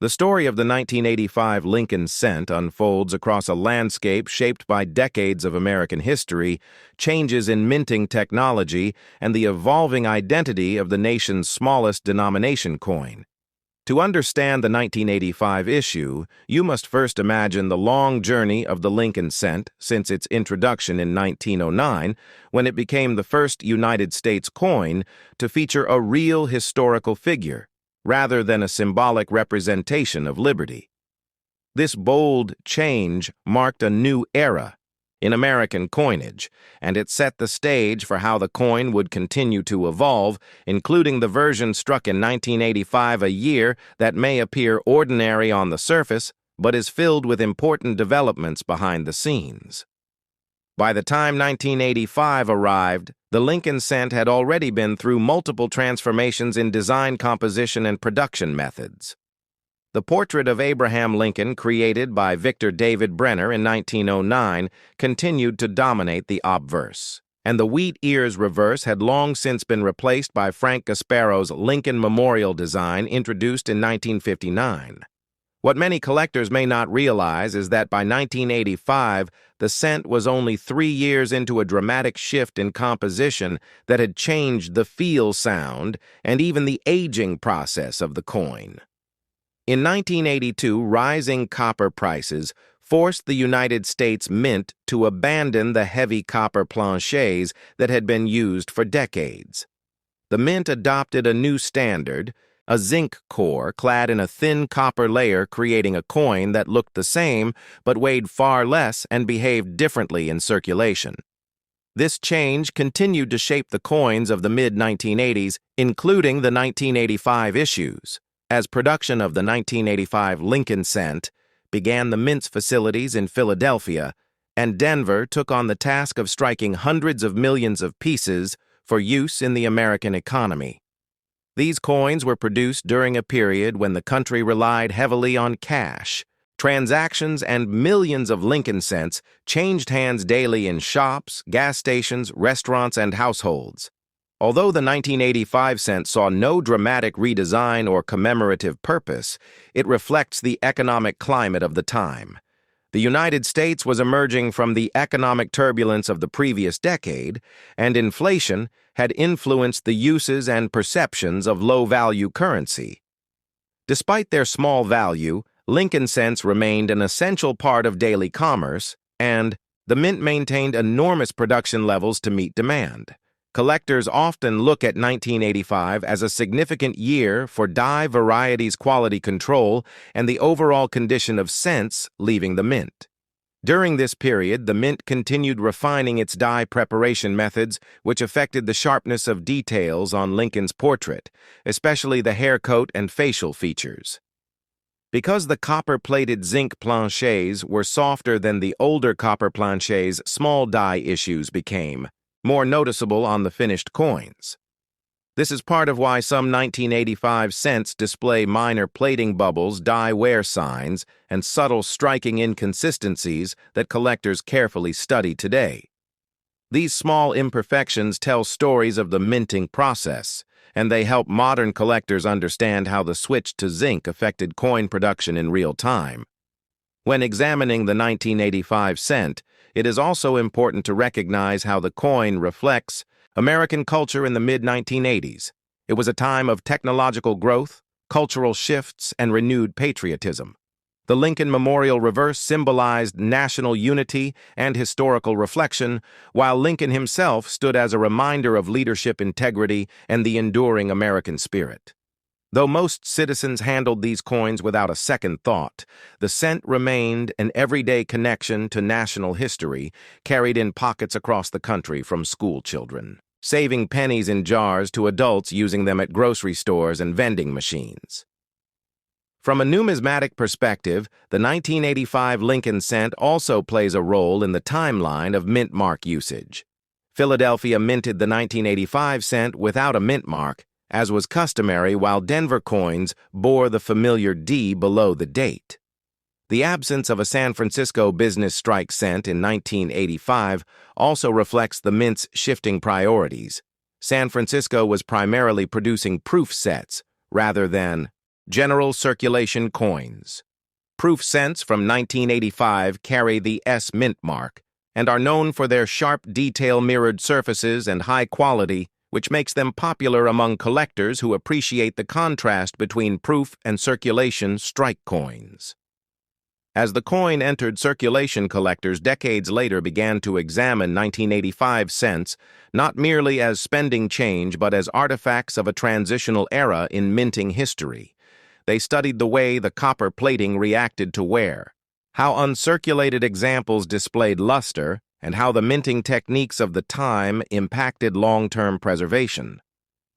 The story of the 1985 Lincoln cent unfolds across a landscape shaped by decades of American history, changes in minting technology, and the evolving identity of the nation's smallest denomination coin. To understand the 1985 issue, you must first imagine the long journey of the Lincoln cent since its introduction in 1909, when it became the first United States coin to feature a real historical figure, rather than a symbolic representation of liberty. This bold change marked a new era in American coinage, and it set the stage for how the coin would continue to evolve, including the version struck in 1985, a year that may appear ordinary on the surface, but is filled with important developments behind the scenes. By the time 1985 arrived, the Lincoln cent had already been through multiple transformations in design, composition, and production methods. The portrait of Abraham Lincoln, created by Victor David Brenner in 1909, continued to dominate the obverse, and the wheat ears reverse had long since been replaced by Frank Gasparo's Lincoln Memorial design introduced in 1959. What many collectors may not realize is that by 1985, the cent was only 3 years into a dramatic shift in composition that had changed the feel, sound, and even the aging process of the coin. In 1982, rising copper prices forced the United States Mint to abandon the heavy copper planchets that had been used for decades. The Mint adopted a new standard, a zinc core clad in a thin copper layer, creating a coin that looked the same but weighed far less and behaved differently in circulation. This change continued to shape the coins of the mid-1980s, including the 1985 issues. As production of the 1985 Lincoln cent began, the Mint's facilities in Philadelphia and Denver took on the task of striking hundreds of millions of pieces for use in the American economy. These coins were produced during a period when the country relied heavily on cash. Transactions and millions of Lincoln cents changed hands daily in shops, gas stations, restaurants, and households. Although the 1985 cent saw no dramatic redesign or commemorative purpose, it reflects the economic climate of the time. The United States was emerging from the economic turbulence of the previous decade, and inflation had influenced the uses and perceptions of low-value currency. Despite their small value, Lincoln cents remained an essential part of daily commerce, and the Mint maintained enormous production levels to meet demand. Collectors often look at 1985 as a significant year for die varieties quality control and the overall condition of cents leaving the Mint. During this period, the Mint continued refining its die preparation methods, which affected the sharpness of details on Lincoln's portrait, especially the hair coat and facial features. Because the copper-plated zinc planchets were softer than the older copper planchets, small die issues became more noticeable on the finished coins. This is part of why some 1985 cents display minor plating bubbles, die wear signs, and subtle striking inconsistencies that collectors carefully study today. These small imperfections tell stories of the minting process, and they help modern collectors understand how the switch to zinc affected coin production in real time. When examining the 1985 cent, it is also important to recognize how the coin reflects American culture in the mid-1980s. It was a time of technological growth, cultural shifts, and renewed patriotism. The Lincoln Memorial reverse symbolized national unity and historical reflection, while Lincoln himself stood as a reminder of leadership integrity and the enduring American spirit. Though most citizens handled these coins without a second thought, the cent remained an everyday connection to national history, carried in pockets across the country from school children, saving pennies in jars to adults using them at grocery stores and vending machines. From a numismatic perspective, the 1985 Lincoln cent also plays a role in the timeline of mint mark usage. Philadelphia minted the 1985 cent without a mint mark, as was customary, while Denver coins bore the familiar D below the date. The absence of a San Francisco business strike cent in 1985 also reflects the Mint's shifting priorities. San Francisco was primarily producing proof sets rather than General circulation coins. Proof cents from 1985 carry the S mint mark and are known for their sharp detail-mirrored surfaces and high quality, which makes them popular among collectors who appreciate the contrast between proof and circulation strike coins. As the coin entered circulation, collectors decades later began to examine 1985 cents not merely as spending change but as artifacts of a transitional era in minting history. They studied the way the copper plating reacted to wear, how uncirculated examples displayed luster, and how the minting techniques of the time impacted long-term preservation.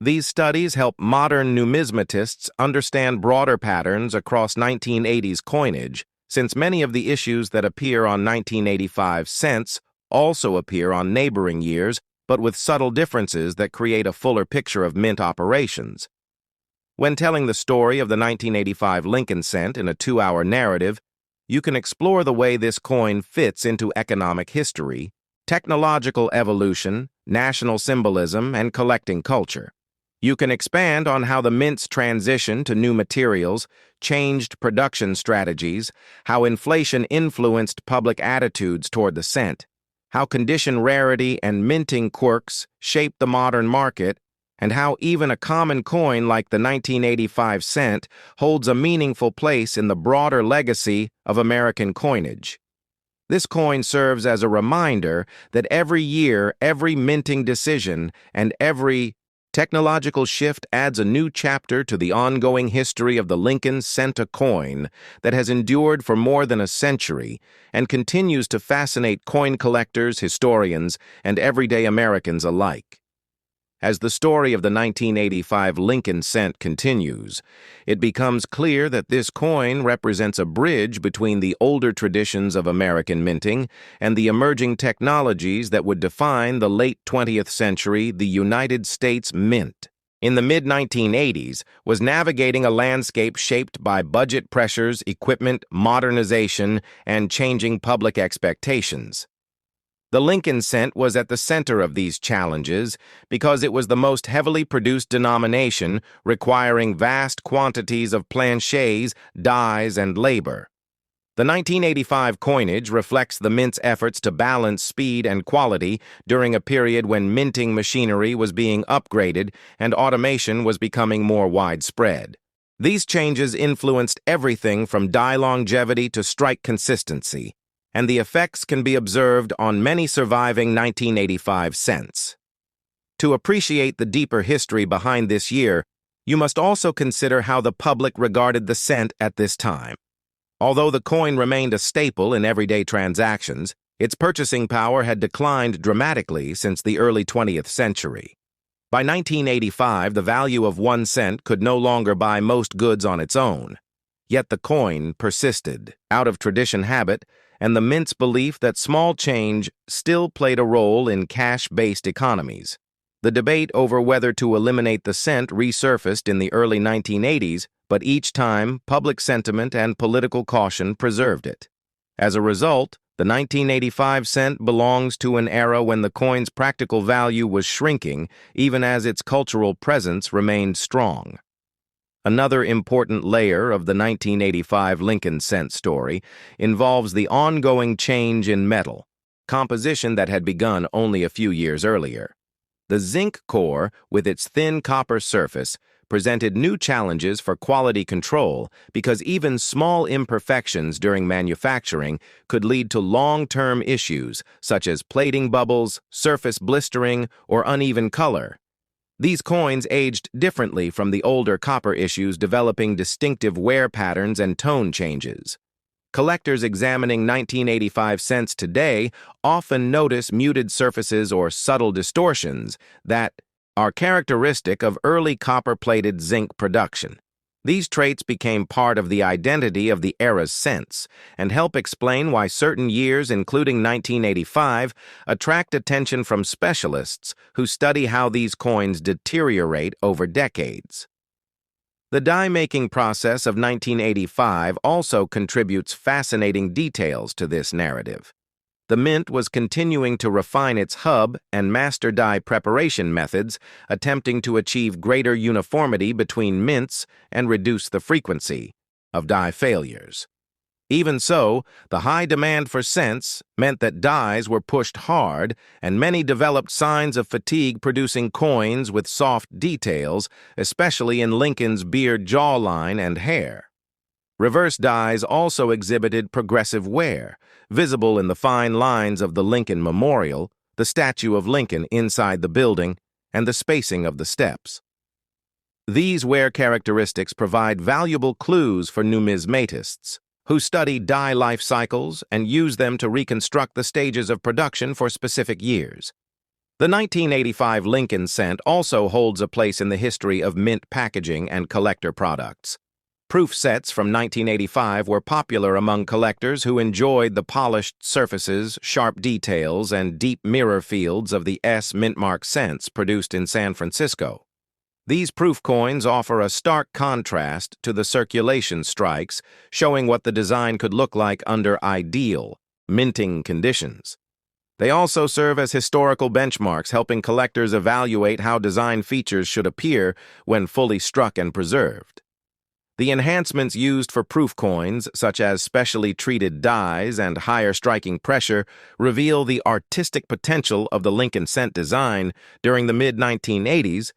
These studies help modern numismatists understand broader patterns across 1980s coinage, since many of the issues that appear on 1985 cents also appear on neighboring years, but with subtle differences that create a fuller picture of mint operations. When telling the story of the 1985 Lincoln cent in a 2-hour narrative, you can explore the way this coin fits into economic history, technological evolution, national symbolism, and collecting culture. You can expand on how the mint's transition to new materials changed production strategies, how inflation influenced public attitudes toward the cent, how condition rarity and minting quirks shaped the modern market, and how even a common coin like the 1985 cent holds a meaningful place in the broader legacy of American coinage. This coin serves as a reminder that every year, every minting decision, and every technological shift adds a new chapter to the ongoing history of the Lincoln cent, a coin that has endured for more than a century and continues to fascinate coin collectors, historians, and everyday Americans alike. As the story of the 1985 Lincoln cent continues, it becomes clear that this coin represents a bridge between the older traditions of American minting and the emerging technologies that would define the late 20th century the United States Mint. In the mid-1980s, was navigating a landscape shaped by budget pressures, equipment modernization, and changing public expectations. The Lincoln cent was at the center of these challenges because it was the most heavily produced denomination, requiring vast quantities of planchets, dies, and labor. The 1985 coinage reflects the mint's efforts to balance speed and quality during a period when minting machinery was being upgraded and automation was becoming more widespread. These changes influenced everything from die longevity to strike consistency, and the effects can be observed on many surviving 1985 cents. To appreciate the deeper history behind this year, you must also consider how the public regarded the cent at this time. Although the coin remained a staple in everyday transactions, its purchasing power had declined dramatically since the early 20th century. By 1985, the value of 1 cent could no longer buy most goods on its own. Yet the coin persisted, out of tradition habit, and the mint's belief that small change still played a role in cash-based economies. The debate over whether to eliminate the cent resurfaced in the early 1980s, but each time, public sentiment and political caution preserved it. As a result, the 1985 cent belongs to an era when the coin's practical value was shrinking, even as its cultural presence remained strong. Another important layer of the 1985 Lincoln cent story involves the ongoing change in metal, composition that had begun only a few years earlier. The zinc core, with its thin copper surface, presented new challenges for quality control because even small imperfections during manufacturing could lead to long-term issues such as plating bubbles, surface blistering, or uneven color. These coins aged differently from the older copper issues, developing distinctive wear patterns and tone changes. Collectors examining 1985 cents today often notice muted surfaces or subtle distortions that are characteristic of early copper-plated zinc production. These traits became part of the identity of the era's cents and help explain why certain years, including 1985, attract attention from specialists who study how these coins deteriorate over decades. The die-making process of 1985 also contributes fascinating details to this narrative. The mint was continuing to refine its hub and master die preparation methods, attempting to achieve greater uniformity between mints and reduce the frequency of die failures. Even so, the high demand for cents meant that dies were pushed hard, and many developed signs of fatigue, producing coins with soft details, especially in Lincoln's beard jawline and hair. Reverse dies also exhibited progressive wear, visible in the fine lines of the Lincoln Memorial, the statue of Lincoln inside the building, and the spacing of the steps. These wear characteristics provide valuable clues for numismatists, who study die life cycles and use them to reconstruct the stages of production for specific years. The 1985 Lincoln cent also holds a place in the history of mint packaging and collector products. Proof sets from 1985 were popular among collectors who enjoyed the polished surfaces, sharp details, and deep mirror fields of the S mintmark cents produced in San Francisco. These proof coins offer a stark contrast to the circulation strikes, showing what the design could look like under ideal, minting conditions. They also serve as historical benchmarks, helping collectors evaluate how design features should appear when fully struck and preserved. The enhancements used for proof coins, such as specially treated dies and higher striking pressure, reveal the artistic potential of the Lincoln cent design during the mid-1980s,